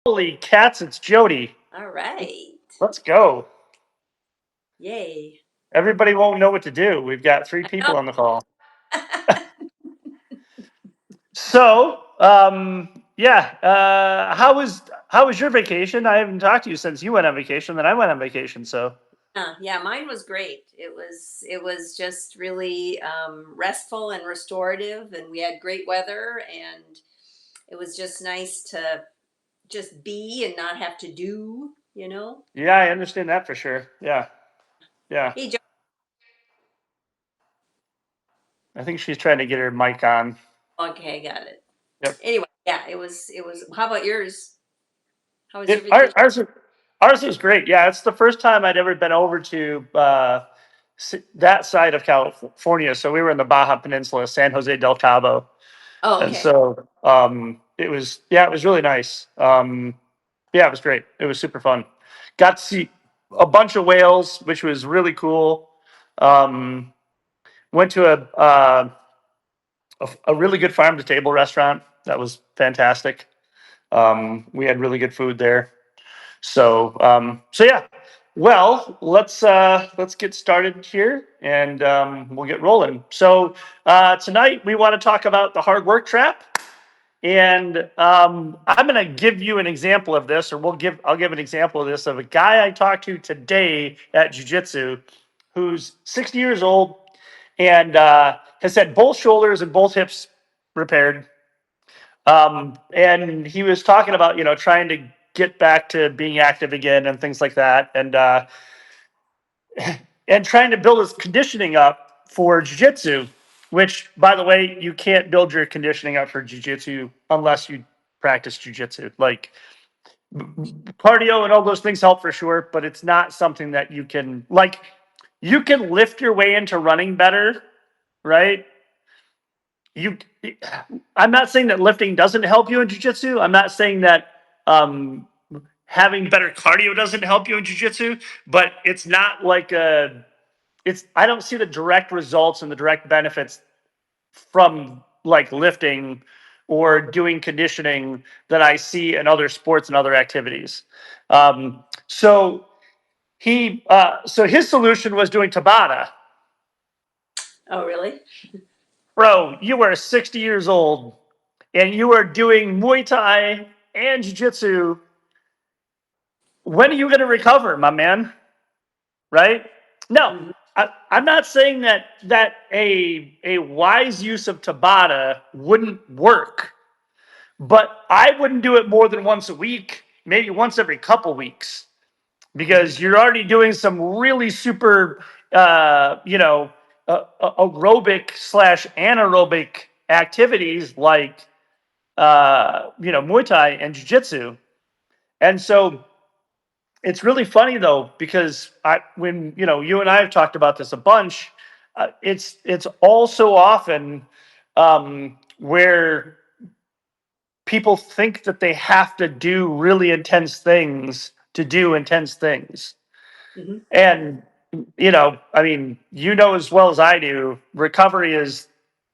Holy cats, it's Jody. All right. Let's go. Yay. Everybody won't know what to do. We've got three Oh, people on the call. So, yeah, how was your vacation? I haven't talked to you since you went on vacation. Then I went on vacation. So, yeah, mine was great. It was just really restful and restorative, and we had great weather, and it was just nice to just be and not have to do, you know. yeah, I understand that for sure. Yeah, yeah. Hey, Joe. I think she's trying to get her mic on. Okay, got it. Yep. Anyway, yeah, it was. How about yours? How was your It vacation? ours was great. Yeah, it's the first time I'd ever been over to that side of California. So we were in the Baja Peninsula, San Jose del Cabo. Oh, And okay. so it was really nice. Yeah, it was great. It was super fun. Got to see a bunch of whales, which was really cool. Um, went to a really good farm to table restaurant. That was fantastic. We had really good food there. So yeah. Well, let's get started here, and we'll get rolling. So tonight we want to talk about the hard work trap. And I'm going to give you an example of this, or I'll give an example of this of a guy I talked to today at jiu-jitsu who's 60 years old and has had both shoulders and both hips repaired. And he was talking about, trying to get back to being active again and things like that. And trying to build his conditioning up for jiu-jitsu, which, by the way, you can't build your conditioning up for jiu-jitsu unless you practice jiu-jitsu. Like cardio and all those things help for sure, but it's not something that you can lift your way into running better, right? you I'm not saying that lifting doesn't help you in jiu-jitsu. I'm not saying that um having better cardio doesn't help you in jiu-jitsu, but it's not like I don't see the direct results and the direct benefits from like lifting or doing conditioning that I see in other sports and other activities. So his solution was doing Tabata. Oh, really? Bro, you are 60 years old and you are doing Muay Thai and Jiu-Jitsu. When are you going to recover, my man? Right? No, Hmm. I'm not saying that a wise use of Tabata wouldn't work, but I wouldn't do it more than once a week, maybe once every couple weeks, because you're already doing some really super, aerobic slash anaerobic activities like, Muay Thai and Jiu Jitsu. And so it's really funny though, because when you and I have talked about this a bunch, it's all so often where people think that they have to do really intense things to do intense things. Hmm. And I mean, as well as I do, recovery is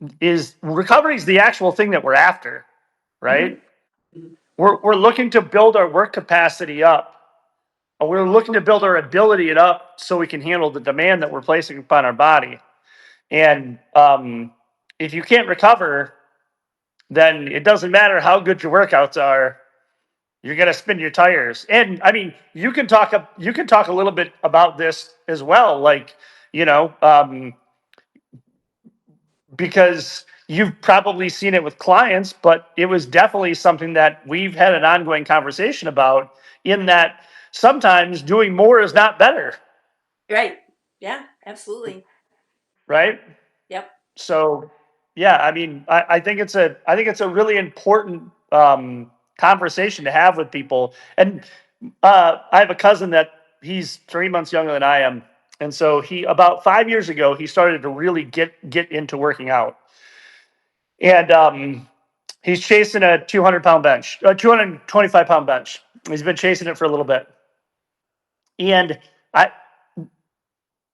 the actual thing that we're after, Hmm. right? We're looking to build our work capacity up. And we're looking to build our ability it up so we can handle the demand that we're placing upon our body. And if you can't recover, then it doesn't matter how good your workouts are. You're gonna spin your tires. And I mean, you can talk a little bit about this as well, like you know, because you've probably seen it with clients, but it was definitely something that we've had an ongoing conversation about. In that sometimes doing more is not better, Right. Yeah, absolutely. right? Yep. So yeah, I mean, I think it's a really important conversation to have with people. And I have a cousin that he's 3 months younger than I am, and so he about 5 years ago he started to really get into working out, and he's chasing a 200-pound bench, a 225-pound bench. He's been chasing it for a little bit, and I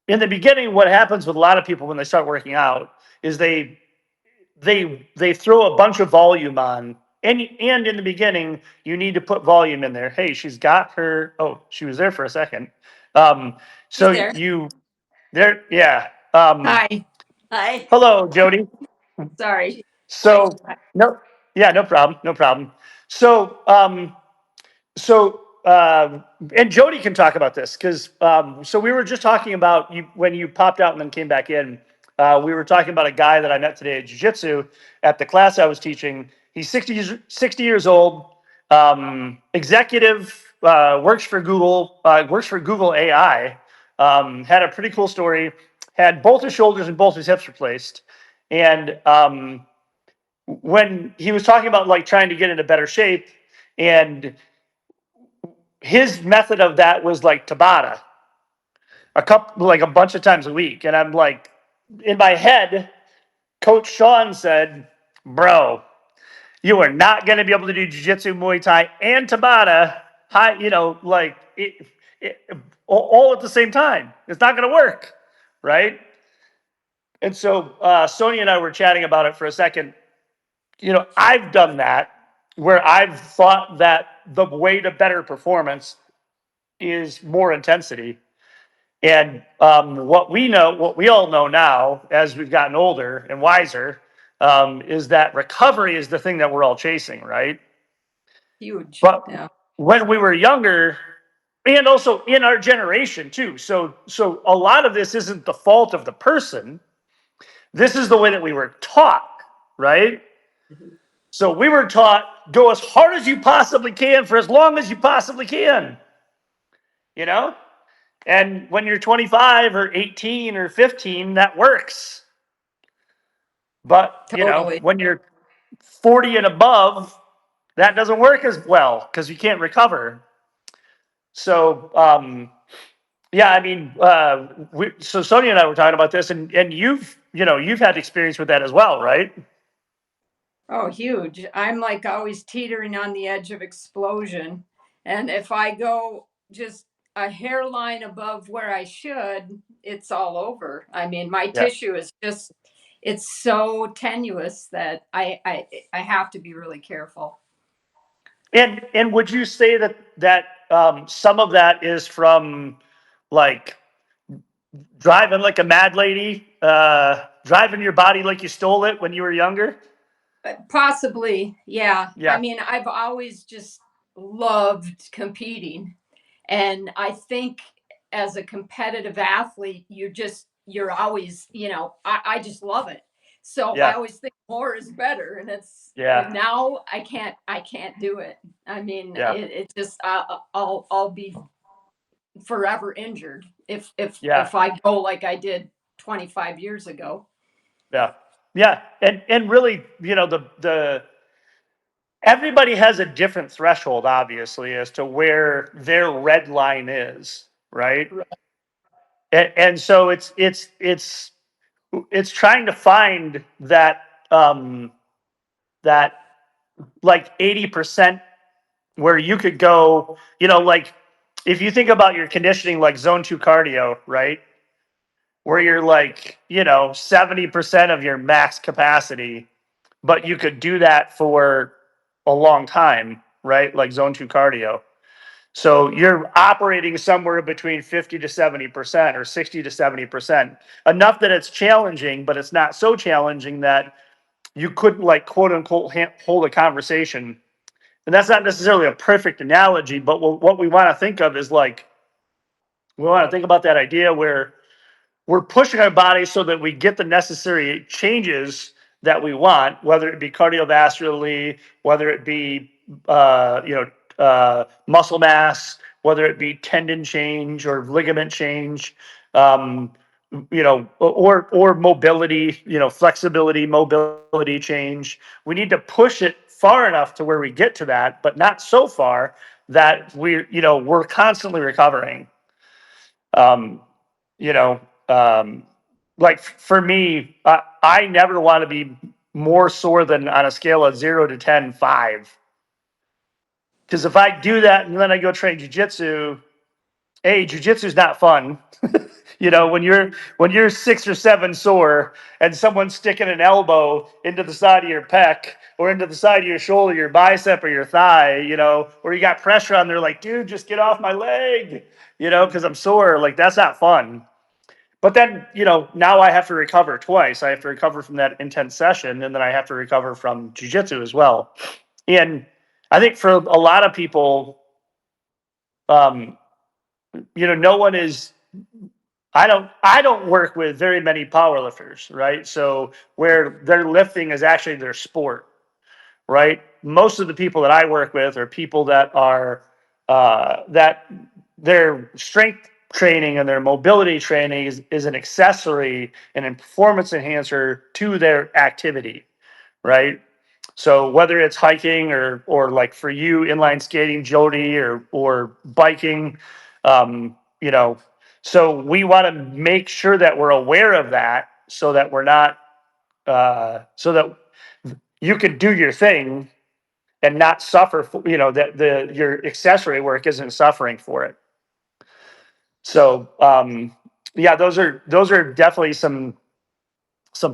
in the beginning, what happens with a lot of people when they start working out is they throw a bunch of volume on, and in the beginning, you need to put volume in there. Hey, she's got her. Oh, she was there for a second. She's So there. you there, yeah. Hi, Hi. Hello, Jody. sorry. So no, yeah, no problem, no problem. So and Jody can talk about this because so we were just talking about you when you popped out and then came back in. We were talking about a guy that I met today at jiu-jitsu at the class I was teaching. He's 60 years old, executive, works for Google AI. Had a pretty cool story. Had both his shoulders and both his hips replaced, and when he was talking about like trying to get into better shape, and his method of that was like Tabata, like a bunch of times a week. And I'm like, in my head, Coach Sean said, "Bro, you are not going to be able to do jiu-jitsu, Muay Thai, and Tabata, like all at the same time. It's not going to work, right?" And so Sonia and I were chatting about it for a second. I've done that where I've thought that the way to better performance is more intensity. And what we all know now, as we've gotten older and wiser, is that recovery is the thing that we're all chasing, right? Huge. But Yeah. when we were younger, and also in our generation too, so a lot of this isn't the fault of the person. This is the way that we were taught, right? Mhm. So we were taught go as hard as you possibly can for as long as you possibly can, you know? And when you're 25 or 18 or 15, that works. But, Totally. when you're 40 and above, that doesn't work as well because you can't recover. So, yeah, I mean, so Sonia and I were talking about this, and you've had experience with that as well, right? Oh, huge. I'm like always teetering on the edge of explosion. And if I go just a hairline above where I should, it's all over. I mean, my Yeah. tissue is just, it's so tenuous that I have to be really careful. And would you say that some of that is from like driving like a mad lady, driving your body like you stole it when you were younger? Possibly, yeah. I Yeah. mean, I've always just loved competing. And I think as a competitive athlete, you're always, I just love it. So I Yeah. always think more is better. And Yeah. now I can't do it. I mean, Yeah. it just, I'll be forever injured Yeah. if I go like I did 25 years ago. Yeah. Yeah. And really, the everybody has a different threshold, obviously, as to where their red line is, right? And so it's trying to find that like 80% where you could go, like if you think about your conditioning like zone 2 cardio, right? Where you're like, 70% of your max capacity, but you could do that for a long time, right? Like zone 2 cardio. So you're operating somewhere between 50 to 70% or 60 to 70%, enough that it's challenging, but it's not so challenging that you couldn't like quote unquote hold a conversation. And that's not necessarily a perfect analogy, but what we want to think of is like, we want to think about that idea where we're pushing our body so that we get the necessary changes that we want, whether it be cardiovascularly, whether it be muscle mass, whether it be tendon change or ligament change, um, or mobility, flexibility, mobility change. We need to push it far enough to where we get to that, but not so far that we're constantly recovering. Um, you know, like for me, I never want to be more sore than on a scale of 0 to 10, 5. Because if I do that and then I go train jujitsu, jujitsu is not fun. You know, when you're 6 or 7 sore and someone's sticking an elbow into the side of your pec or into the side of your shoulder, your bicep or your thigh, you know, or you got pressure on there, like, dude, just get off my leg, you know, because I'm sore. Like, that's not fun. But then, you know, now I have to recover twice. I have to recover from that intense session, and then I have to recover from jujitsu as well. And I think for a lot of people, um, you know, no one is. I don't work with very many powerlifters, right? So where their lifting is actually their sport, right? Most of the people that I work with are people that are that their strength training and their mobility training is an accessory and a performance enhancer to their activity, right? So whether it's hiking or like for you inline skating, Jody, or biking, you know, so we want to make sure that we're aware of that, so that we're not, so that you can do your thing and not suffer. You know, that your accessory work isn't suffering for it. So yeah, those are definitely some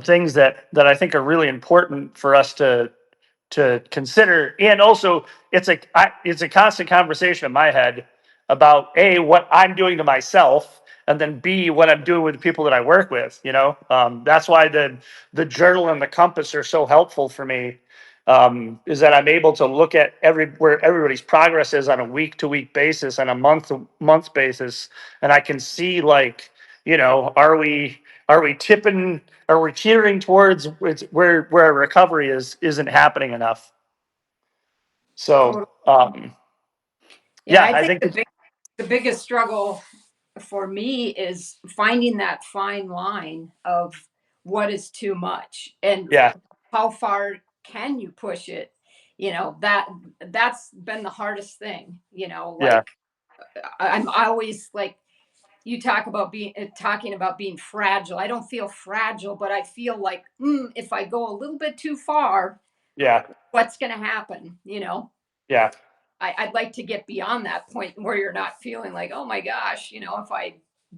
things that I think are really important for us to consider. And also, it's a constant conversation in my head about A, what I'm doing to myself, and then B, what I'm doing with the people that I work with. You know, that's why the journal and the compass are so helpful for me. Is that I'm able to look at where everybody's progress is on a week to week basis, on a month to month basis, and I can see, like, you know, are we tipping? Are we teetering towards where recovery isn't happening enough? So Totally. Yeah, yeah, I I think think the biggest struggle for me is finding that fine line of what is too much and yeah, how far can you push it. You know, that's been the hardest thing, you know, yeah, like I'm always like, you talking about being fragile. I don't feel fragile, but I feel like, if I go a little bit too far, yeah, what's going to happen? You know, yeah. I'd like to get beyond that point where you're not feeling like, oh my gosh, you know, if I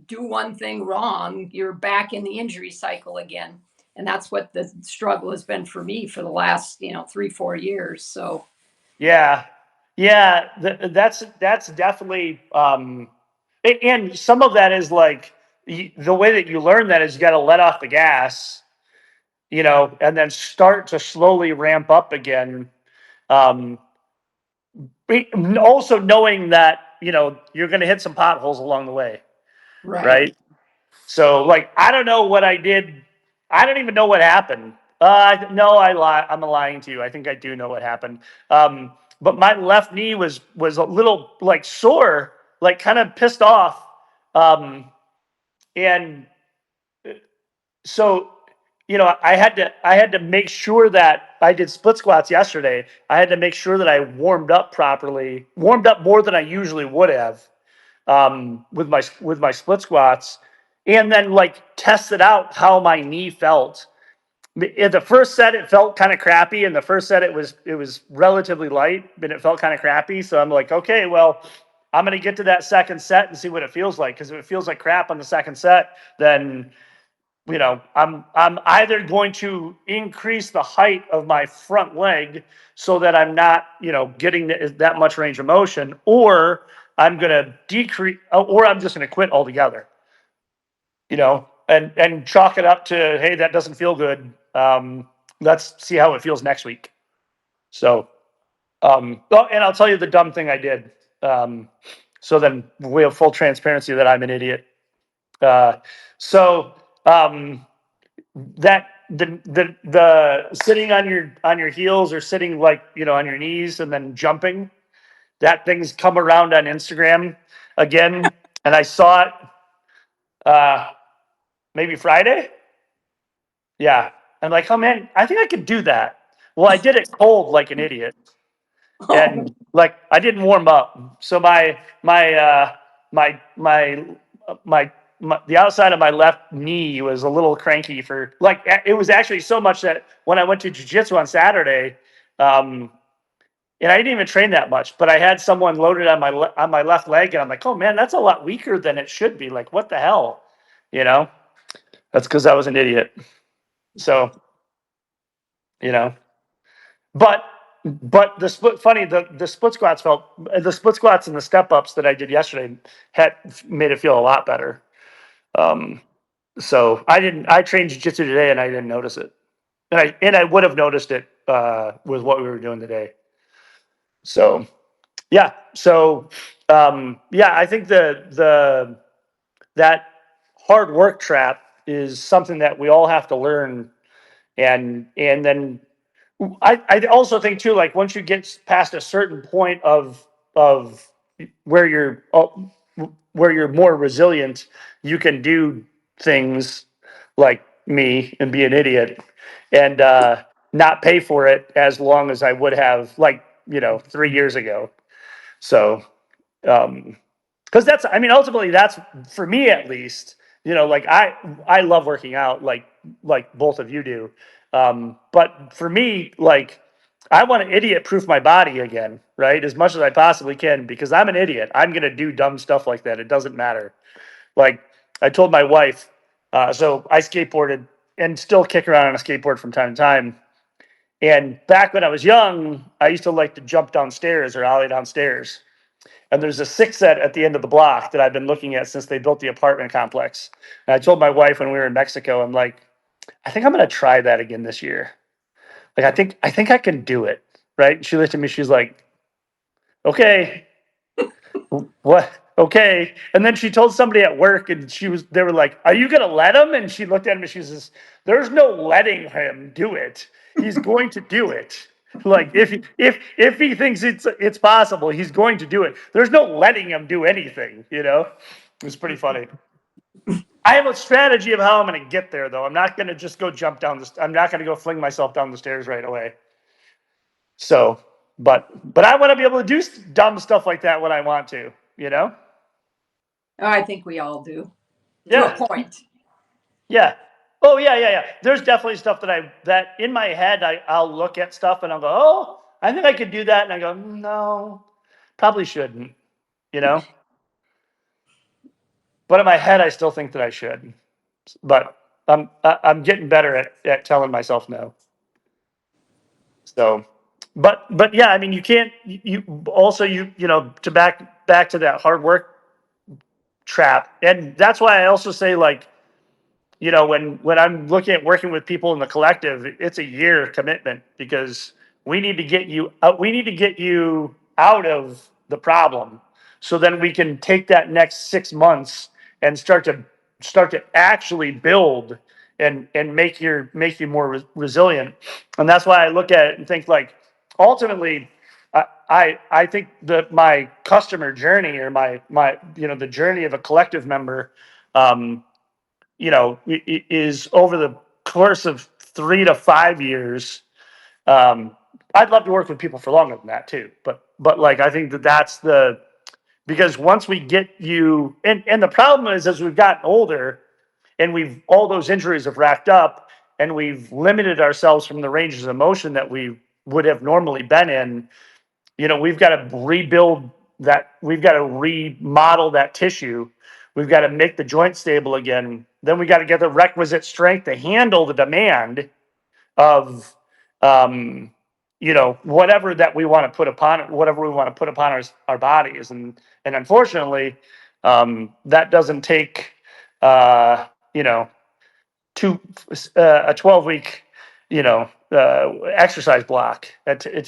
do one thing wrong, you're back in the injury cycle again. And that's what the struggle has been for me for the last, 3-4 years. So Yeah, yeah, that's definitely, and some of that is like the way that you learn that is you got to let off the gas, you know, and then start to slowly ramp up again. Um, Also knowing that, you know, you're going to hit some potholes along the way, right. right? So, like, I don't know what I did. I don't even know what happened. No, I lie. I'm lying to you. I think I do know what happened. But my left knee was a little, like, sore, like, kind of pissed off. And so, you know, I had to make sure that I did split squats yesterday. I had to make sure that I warmed up properly, warmed up more than I usually would have, with my split squats, and then, like, tested out how my knee felt. In the first set, it felt kind of crappy. In the first set, it was relatively light, but it felt kind of crappy. So I'm like, okay, well, I'm gonna get to that second set and see what it feels like. Because if it feels like crap on the second set, then, you know, I'm either going to increase the height of my front leg so that I'm not, you know, getting that much range of motion, or I'm going to decrease, or I'm just going to quit altogether, you know, and chalk it up to, hey, that doesn't feel good. Let's see how it feels next week. So, oh, and I'll tell you the dumb thing I did. Um, so then we have full transparency that I'm an idiot. Uh, so, that the sitting on your heels, or sitting, like, you know, on your knees and then jumping, that thing's come around on Instagram again, and I saw it maybe Friday. Yeah, I'm like, oh man, I think I could do that. Well, I did it cold like an idiot, Oh, and, like, I didn't warm up, so my my the outside of my left knee was a little cranky for, like, it was actually so much that when I went to jiu-jitsu on Saturday, um, and I didn't even train that much, but I had someone loaded on my left leg, and I'm like, oh man, that's a lot weaker than it should be. Like, what the hell? you know, that's because I was an idiot. So, you know, but the split squats the split squats and the step ups that I did yesterday had made it feel a lot better. Um, so I trained jiu-jitsu today and I didn't notice it. And I would have noticed it with what we were doing today. So yeah. So yeah, I think that hard work trap is something that we all have to learn. And then I also think too, like once you get past a certain point of where you're more resilient, you can do things like me and be an idiot and not pay for it as long as I would have, like, 3 years ago. So because that's, I mean, ultimately that's, for me at least, like I love working out, like both of you do. But for me, like, I want to idiot proof my body again, right, as much as I possibly can, because I'm an idiot. I'm gonna do dumb stuff like that. It doesn't matter. Like, I told my wife, so I skateboarded and still kick around on a skateboard from time to time. And back when I was young, I used to like to jump downstairs or ollie downstairs. And there's a six set at the end of the block that I've been looking at since they built the apartment complex. And I told my wife when we were in Mexico, I'm like, I think I'm going to try that again this year. Like, I think I can do it. Right. She looked at me. She's like, okay, what? Okay. And then she told somebody at work and they were like, are you going to let him? And she looked at him and she says, there's no letting him do it. He's going to do it. Like, if he thinks it's possible, he's going to do it. There's no letting him do anything, It's pretty funny. I have a strategy of how I'm going to get there, though. I'm not going to just go jump down I'm not going to go fling myself down the stairs right away. So, but I want to be able to do dumb stuff like that when I want to, Oh, I think we all do. Yeah. To a point. Yeah. Oh, yeah. There's definitely stuff that in my head, I'll look at stuff and I'll go, oh, I think I could do that. And I go, no, probably shouldn't, But in my head, I still think that I should. But I'm getting better at telling myself no. So, but yeah, I mean, you can't, you also, to back to that hard work trap. And that's why I also say, like, when I'm looking at working with people in the collective, it's a year commitment because we need to get you out. We need to get you out of the problem, so then we can take that next 6 months and start to actually build and make you more resilient. And that's why I look at it and think, like, ultimately, I think that my customer journey, or my the journey of a collective member, um, is over the course of 3 to 5 years. I'd love to work with people for longer than that too, but like, I think that's because once we get you, and the problem is, as we've gotten older and all those injuries have racked up and we've limited ourselves from the ranges of motion that we would have normally been in, we've got to rebuild that. We've got to remodel that tissue. We've got to make the joint stable again. Then we got to get the requisite strength to handle the demand of, whatever that we want to put upon it, whatever we want to put upon our bodies. And unfortunately, that doesn't take, you know, a 12-week, exercise block. It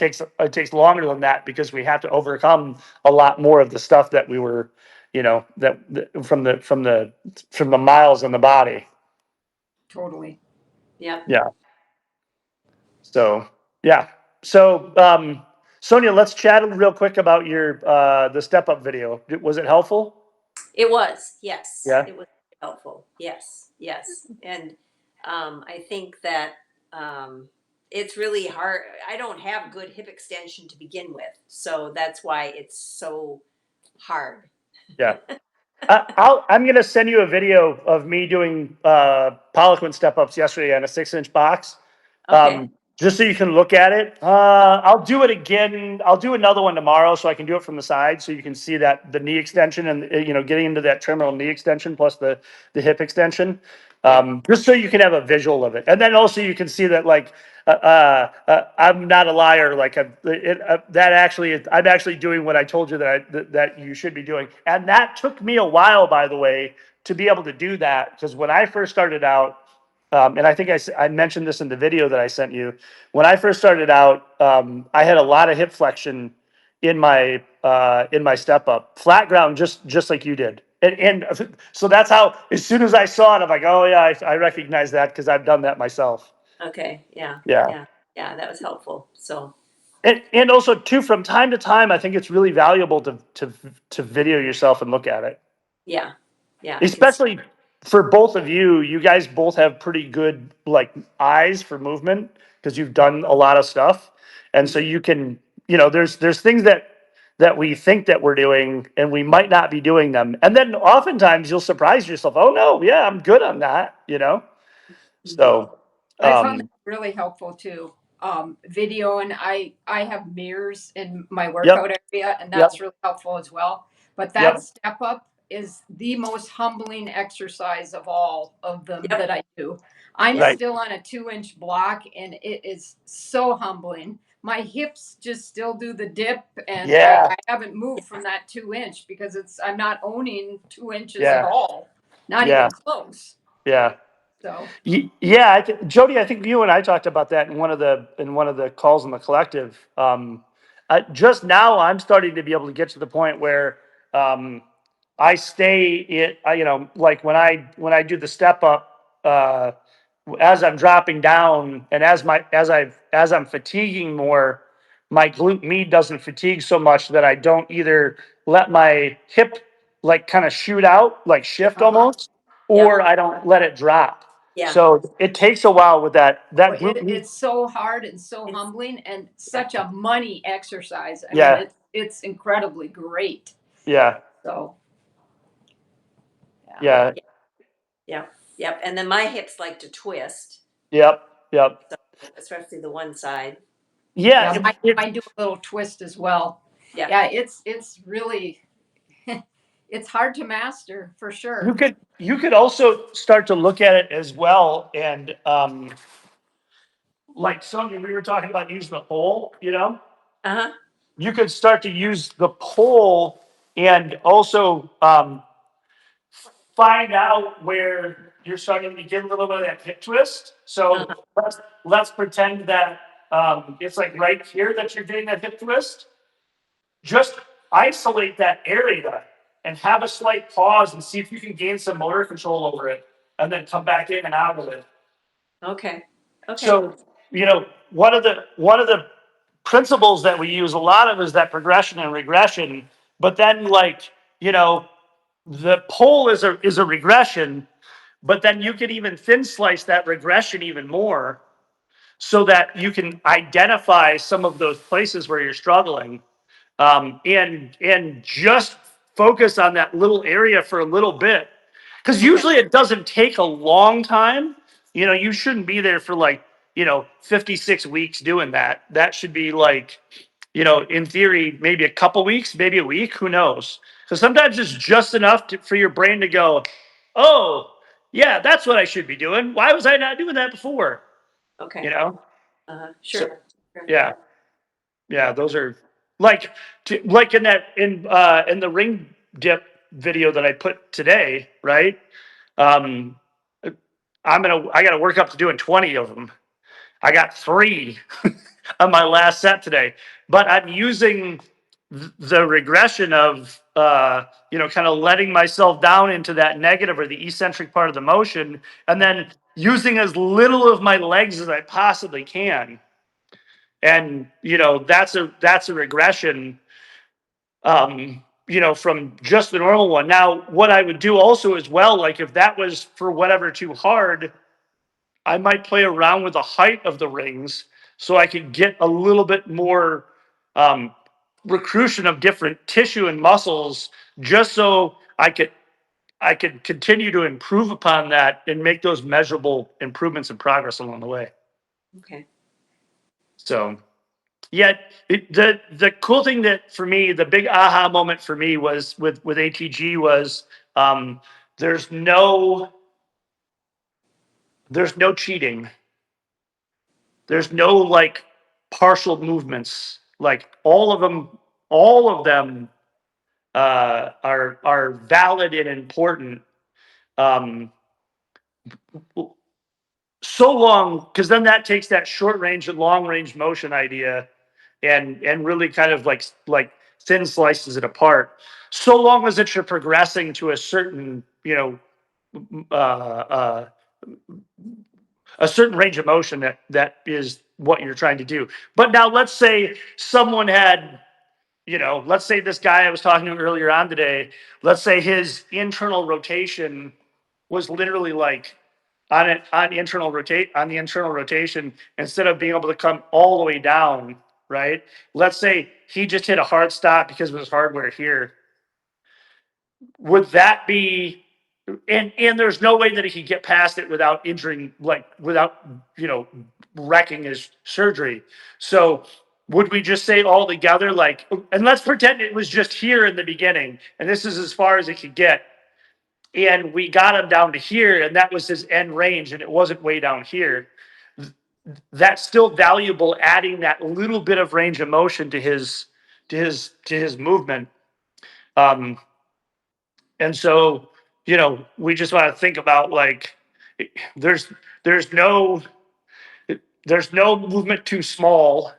takes longer than that because we have to overcome a lot more of the stuff that we were, from the miles in the body. Totally. Yeah. Yeah. So yeah. So Sonia, let's chat real quick about the step up video. Was it helpful? It was, yes. Yeah. It was helpful. Yes, yes. And I think that it's really hard. I don't have good hip extension to begin with. So that's why it's so hard. Yeah. I'm going to send you a video of me doing Poliquin step ups yesterday on a 6-inch box. Okay. Just so you can look at it. I'll do it again. I'll do another one tomorrow so I can do it from the side so you can see that the knee extension and, getting into that terminal knee extension plus the hip extension. Just so you can have a visual of it. And then also you can see that like, I'm not a liar. Like that actually, I'm actually doing what I told you that you should be doing. And that took me a while, by the way, to be able to do that. Because when I first started out, and I think I mentioned this in the video that I sent you. When I first started out, I had a lot of hip flexion in my step up, flat ground, just like you did. And so that's how. As soon as I saw it, I'm like, oh yeah, I recognize that because I've done that myself. Okay, yeah, Yeah. yeah, yeah, that was helpful. So, And also too, from time to time, I think it's really valuable to video yourself and look at it. yeah, yeah, I can, Especially for both of you, you guys both have pretty good like eyes for movement because you've done a lot of stuff. And so you can, there's things that we think that we're doing and we might not be doing them. And then oftentimes you'll surprise yourself, oh no, yeah, I'm good on that. So I found that um really helpful too. Video, and I have mirrors in my yep, workout area, and yep, that's really helpful as well. But that yep, step up is the most humbling exercise of all of them yep, that I do. I'm yep, right. still on a 2 inch block, and it is so humbling. My hips just still do the dip, and I, Yeah, I haven't moved from that 2 inch because I'm not owning 2 inches at yeah, all, not yeah, even close. yeah. So Yeah, Jody, I think you and I talked about that in one of the calls in the collective. Just now, I'm starting to be able to get to the point where I stay it. Like when I do the step up, as I'm dropping down, and as I'm fatiguing more, my glute med doesn't fatigue so much that I don't either let my hip like kind of shoot out, like shift uh-huh. almost, yep, or I don't let it drop. yeah, So it takes a while with that glute med. It's so hard and so it's, humbling and yeah, such a money exercise. I mean, Yeah, it's incredibly great. yeah, So yeah, yeah, yeah, yep, yep. And then my hips like to twist, yep, yep. so especially the one side. yeah. Yeah, Mine do a little twist as well. Yeah, Yeah, it's really it's hard to master for you sure. could you could also start to look at it as well, and like Sonia, we were talking about using the pole. uh-huh, You could start to use the pole and also find out where you're starting to get a little bit of that hip twist. So uh-huh, let's pretend that it's like right here that you're getting that hip twist. Just isolate that area and have a slight pause and see if you can gain some motor control over it, and then come back in and out of it. okay, okay, So, one of the principles that we use a lot of is that progression and regression. But then, like, the pole is a regression, but then you could even thin slice that regression even more so that you can identify some of those places where you're struggling, and just focus on that little area for a little bit. Because okay, usually it doesn't take a long time. You shouldn't be there for like 56 weeks doing that. That should be like, in theory, maybe a couple weeks, maybe a week. Who knows? Because sometimes it's just enough for your brain to go, oh yeah, that's what I should be doing. Why was I not doing that before? You okay, know. So sure, sure. yeah. Yeah, those are like like in the ring dip video that I put today, right? Um I got to work up to doing 20 of them. I got 3 on my last set today, but I'm using the regression of kind of letting myself down into that negative or the eccentric part of the motion, and then using as little of my legs as I possibly can. And that's a regression, from just the normal one. Now, what I would do also as well, like if that was for whatever too hard, I might play around with the height of the rings so I could get a little bit more um, recruitment of different tissue and muscles, just so I could continue to improve upon that and make those measurable improvements and progress along the way. Okay. So, yeah, the cool thing that for me, the big aha moment for me was with ATG was um, there's no cheating. There's no like partial movements. Like all of them are valid and important. Um, so long, because then that takes that short range and long range motion idea and really kind of like thin slices it apart. So long as it's you're progressing to a certain uh, uh, a certain range of motion that is what you're trying to do. But now let's say someone had, let's say this guy I was talking to earlier on today, let's say his internal rotation was literally like on the internal rotation, instead of being able to come all the way down, right? Let's say he just hit a hard stop because of his hardware here. Would that be, and there's no way that he could get past it without injuring, like without, wrecking his surgery. So would we just say all together, like, and let's pretend it was just here in the beginning, and this is as far as it could get. And we got him down to here, and that was his end range, and it wasn't way down here. That's still valuable, adding that little bit of range of motion to his movement. Um, and so, we just want to think about like there's there's no there's no movement too small,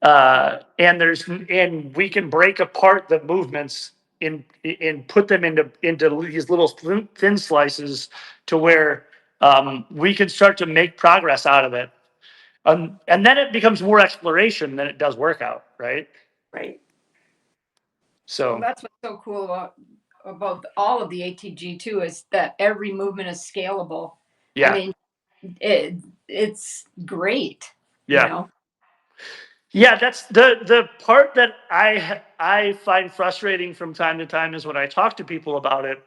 and we can break apart the movements and put them into these little thin slices to where we can start to make progress out of it. And then it becomes more exploration than it does workout, right? Right. Well, So that's what's so cool about all of the ATG too, is that every movement is scalable. yeah, I mean, it's great. yeah. Yeah, that's the part that I find frustrating from time to time is when I talk to people about it,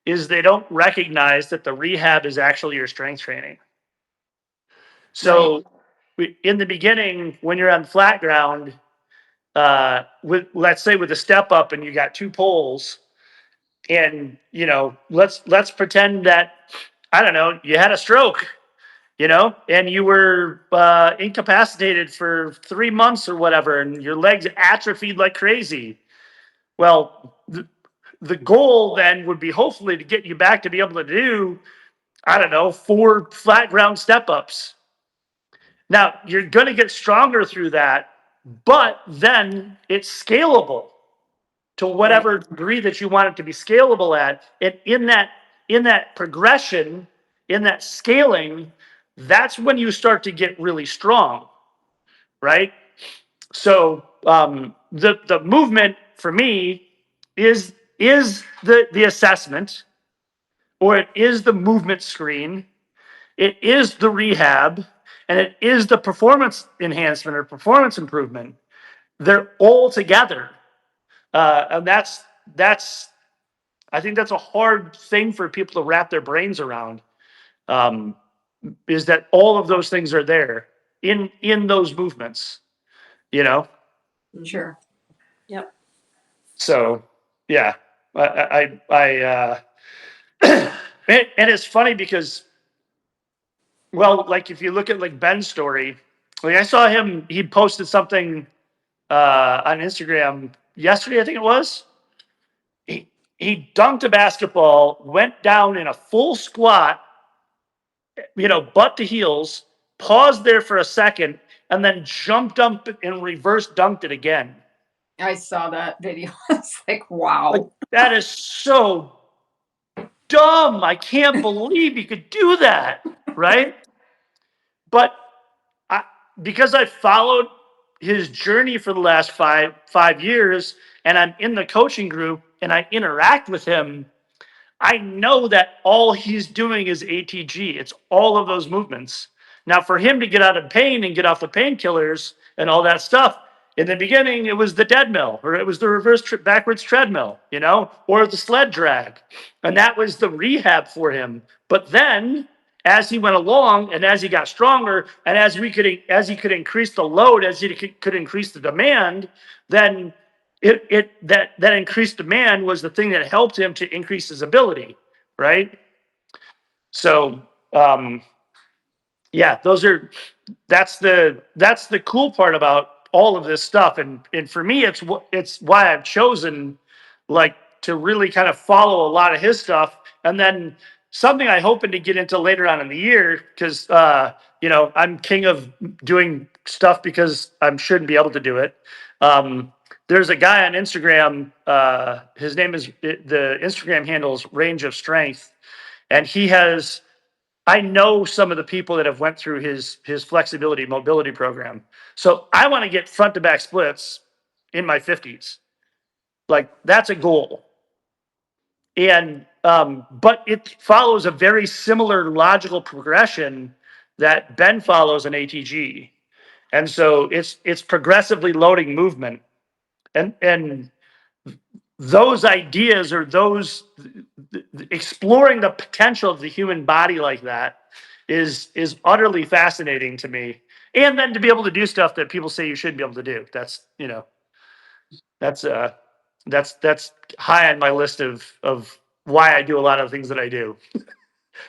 is they don't recognize that the rehab is actually your strength training. So in the beginning, when you're on flat ground, with let's say with a step up and you got two poles, and let's pretend that, I don't know, you had a stroke, and you were incapacitated for 3 months or whatever, and your legs atrophied like crazy. Well, the goal then would be hopefully to get you back to be able to do, I don't know, 4 flat ground step ups. Now, you're going to get stronger through that, but then it's scalable to whatever degree that you want it to be scalable at. And in that progression, in that scaling, that's when you start to get really strong, right? So the movement for me is the assessment, or it is the movement screen, it is the rehab, and it is the performance enhancement or performance improvement. They're all together, and that's I think that's a hard thing for people to wrap their brains around. Um, is that all of those things are there in those movements, you know? Sure. Yep. So yeah, and it's funny because, well, like if you look at like Ben's story, like I saw him, he posted something on Instagram yesterday, I think it was. He dunked a basketball, went down in a full squat, butt to heels, paused there for a second, and then jumped up and reverse dunked it again. I saw that video. It's like, wow. Like, that is so dumb. I can't believe you could do that, right? But because I followed his journey for the last five years, and I'm in the coaching group and I interact with him, I know that all he's doing is ATG. It's all of those movements. Now, for him to get out of pain and get off the painkillers and all that stuff, in the beginning, it was the dead mill, or it was the backwards treadmill, or the sled drag. And that was the rehab for him. But then, as he went along and as he got stronger and as he could increase the load, as he could increase the demand, then that increased demand was the thing that helped him to increase his ability, right? So yeah, that's the cool part about all of this stuff, and for me, it's why I've chosen like to really kind of follow a lot of his stuff, and then something I hoping to get into later on in the year, because I'm king of doing stuff because I shouldn't be able to do it. There's a guy on Instagram. His name is the Instagram handle is Range of Strength, and he has. I know some of the people that have went through his flexibility mobility program. So I want to get front to back splits in my 50s. Like that's a goal. And but it follows a very similar logical progression that Ben follows in ATG. And so it's progressively loading movement. And those ideas or those exploring the potential of the human body like that is utterly fascinating to me. And then to be able to do stuff that people say you shouldn't be able to do. That's that's high on my list of why I do a lot of things that I do.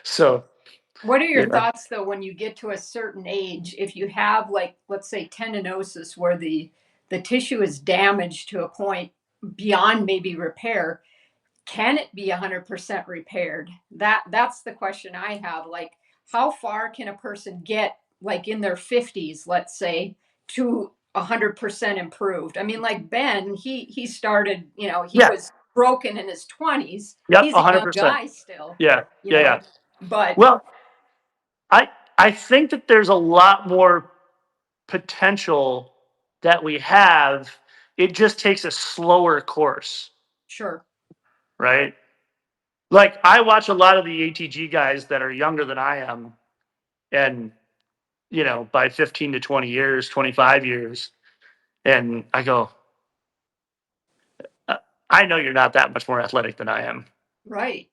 So What are your yeah. thoughts though when you get to a certain age, if you have like let's say tendinosis where the tissue is damaged to a point beyond maybe repair, can it be 100% repaired? That's the question I have. Like how far can a person get like in their 50s, let's say, to 100% improved? I mean, like Ben, he started, he Yeah. was broken in his 20s. Yep, He's a young 100%. guy still, Yeah. Yeah. but Well, I think that there's a lot more potential that we have. It just takes a slower course, sure. right? Like I watch a lot of the ATG guys that are younger than I am, and by 15 to 20 years, 25 years, and I go, I know you're not that much more athletic than I am, Right.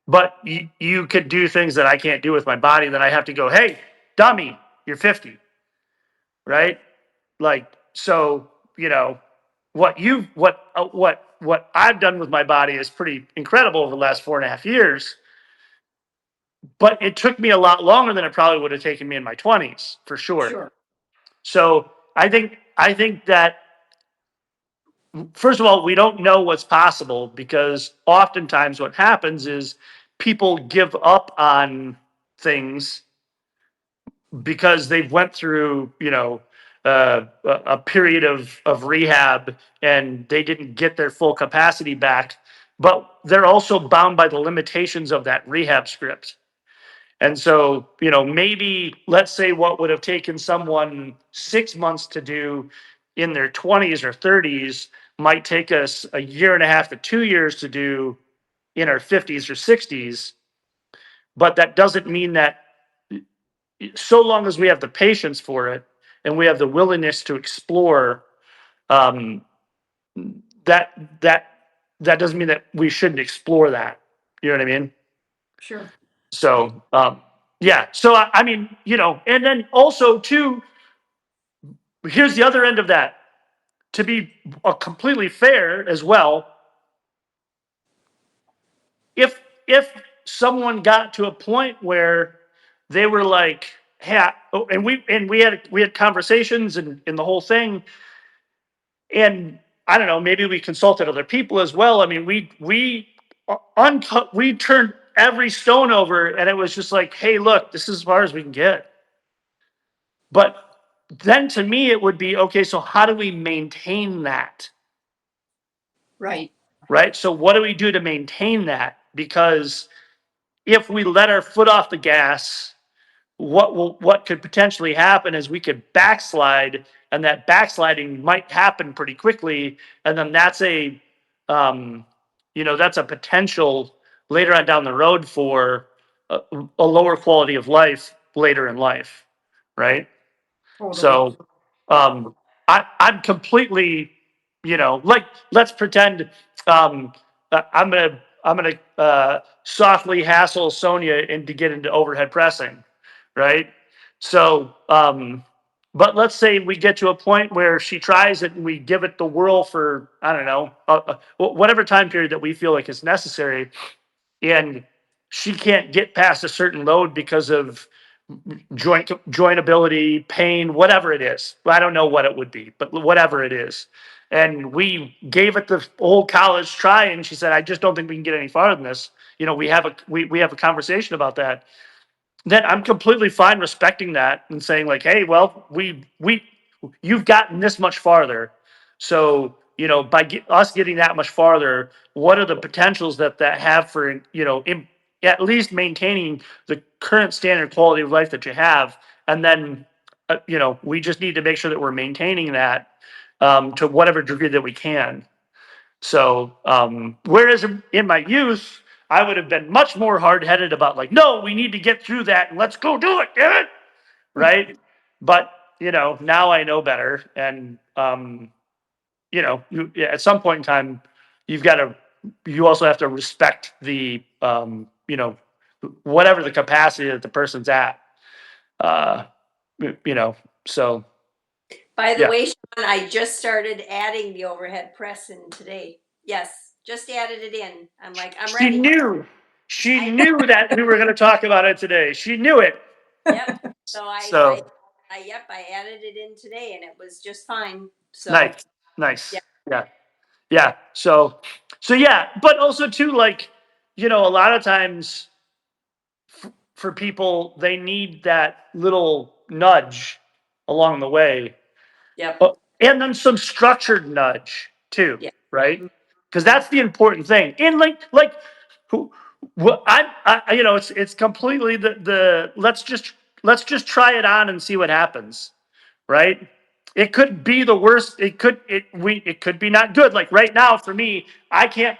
but you could do things that I can't do with my body. That I have to go, hey, dummy, you're 50, right? Like so, what I've done with my body is pretty incredible over the last 4.5 years. But it took me a lot longer than it probably would have taken me in my 20s, for sure. Sure. So I think that first of all, we don't know what's possible because oftentimes what happens is people give up on things because they've went through a period of rehab and they didn't get their full capacity back, but they're also bound by the limitations of that rehab script. And so, maybe let's say what would have taken someone 6 months to do in their 20s or 30s might take us a year and a half to 2 years to do in our 50s or 60s. But that doesn't mean that so long as we have the patience for it and we have the willingness to explore, um, that that that doesn't mean that we shouldn't explore that. You know what I mean? Sure. So yeah. So I mean, and then also too, here's the other end of that. To be completely fair as well, if someone got to a point where they were like, hey, and we had conversations and the whole thing, and I don't know, maybe we consulted other people as well. I mean, we turned every stone over, and it was just like, hey, look, this is as far as we can get. But then to me, it would be okay. So how do we maintain that? Right. Right. So what do we do to maintain that? Because if we let our foot off the gas, what could potentially happen is we could backslide, and that backsliding might happen pretty quickly, and then that's a potential later on down the road for a lower quality of life later in life, right? Totally. So I'm completely, like let's pretend I'm softly hassle Sonia into get into overhead pressing, right? So, but let's say we get to a point where she tries it and we give it the whirl for, I don't know, whatever time period that we feel like is necessary, and she can't get past a certain load because of joint ability, pain, whatever it is. I don't know what it would be, but whatever it is. And we gave it the old college try, and she said, "I just don't think we can get any farther than this." You know, we have a conversation about that. Then I'm completely fine respecting that and saying like, "Hey, well, you've gotten this much farther, so you know, by us getting that much farther, what are the potentials that have for at least maintaining the current standard quality of life that you have, and then we just need to make sure that we're maintaining that to whatever degree that we can." So, whereas in my youth, I would have been much more hard headed about like, no, we need to get through that and let's go do it, damn it. Right. But, now I know better. And, at some point in time, you also have to respect the, whatever the capacity that the person's at. Uh, so By the yeah. way, Sean, I just started adding the overhead press in today. Yes, just added it in. I'm like, I'm She ready. knew. She I knew that we were going to talk about it today. She knew it. Yep. So So I added it in today and it was just fine. So nice, nice. yeah. Yeah. So yeah, but also too, like, a lot of times for people, they need that little nudge along the way. Yep. And then some structured nudge too, Yeah. right? Because that's the important thing. And like who, what it's completely the let's just try it on and see what happens, right? It could be the worst. It could be not good. Like right now for me, I can't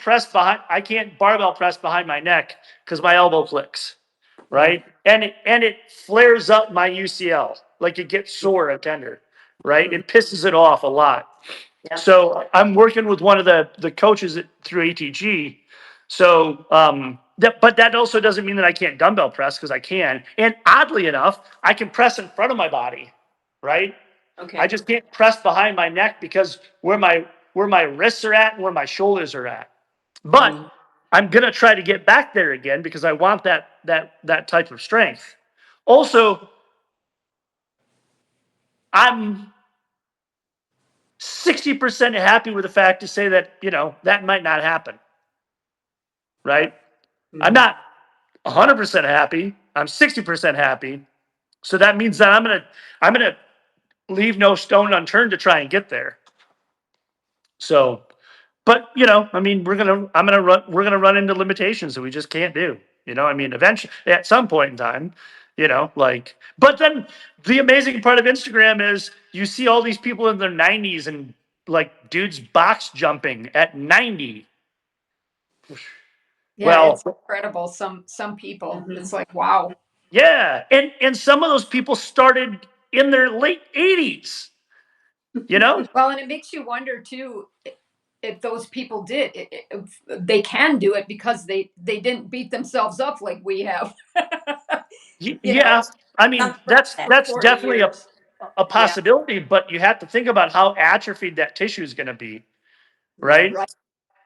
barbell press behind my neck because my elbow clicks, right? And it flares up my UCL, like it gets sore and tender, right? It pisses it off a lot. Yeah. So I'm working with one of the coaches through ATG. So but that also doesn't mean that I can't dumbbell press, because I can. And oddly enough, I can press in front of my body, right? Okay. I just can't press behind my neck because where my wrists are at and where my shoulders are at. But I'm gonna try to get back there again because I want that type of strength. Also, I'm 60% happy with the fact to say that, that might not happen. Right? I'm not 100% happy. I'm 60% happy. So that means that I'm gonna leave no stone unturned to try and get there. So, but I mean, we're gonna run into limitations that we just can't do. Eventually, at some point in time, but then the amazing part of Instagram is you see all these people in their 90s and like dudes box jumping at 90. Yeah, Well, it's incredible. Some people, it's like, wow. yeah, and some of those people started in their late 80s. Well, and it makes you wonder too, if those people did, if they can do it because they didn't beat themselves up like we have. Yeah, I mean that's 40 definitely years. a possibility, but you have to think about how atrophied that tissue is going to be, right?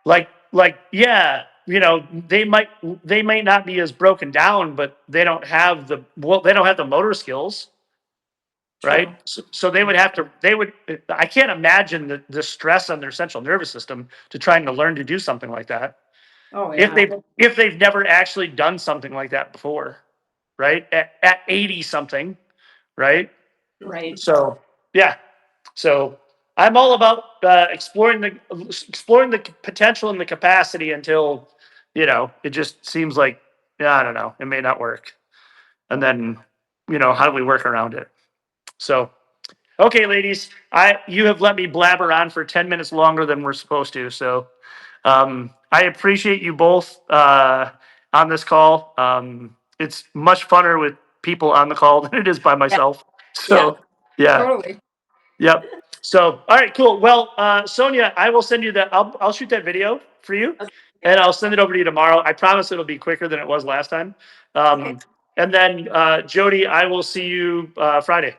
Right. Like yeah, they might not be as broken down, but they don't have the motor skills, right? So they would I can't imagine the stress on their central nervous system to trying to learn to do something like that. Oh yeah. If they've never actually done something like that before, right? At 80 something, right? Right. So yeah. So I'm all about exploring the potential and the capacity until it just seems like, I don't know, it may not work. And then how do we work around it? So okay, ladies, you have let me blabber on for 10 minutes longer than we're supposed to. So I appreciate you both on this call. It's much funner with people on the call than it is by myself. So yeah. Totally. Yep. So, all right, cool. Well, Sonia, I will send you I'll shoot that video for you. and I'll send it over to you tomorrow. I promise it'll be quicker than it was last time. Okay. And then, Jody, I will see you Friday.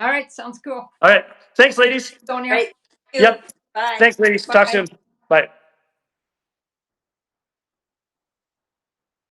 All right, sounds cool. All right. Thanks, ladies. Sonia. Right. Yep. Bye. Thanks, ladies. Talk Bye. soon. Bye.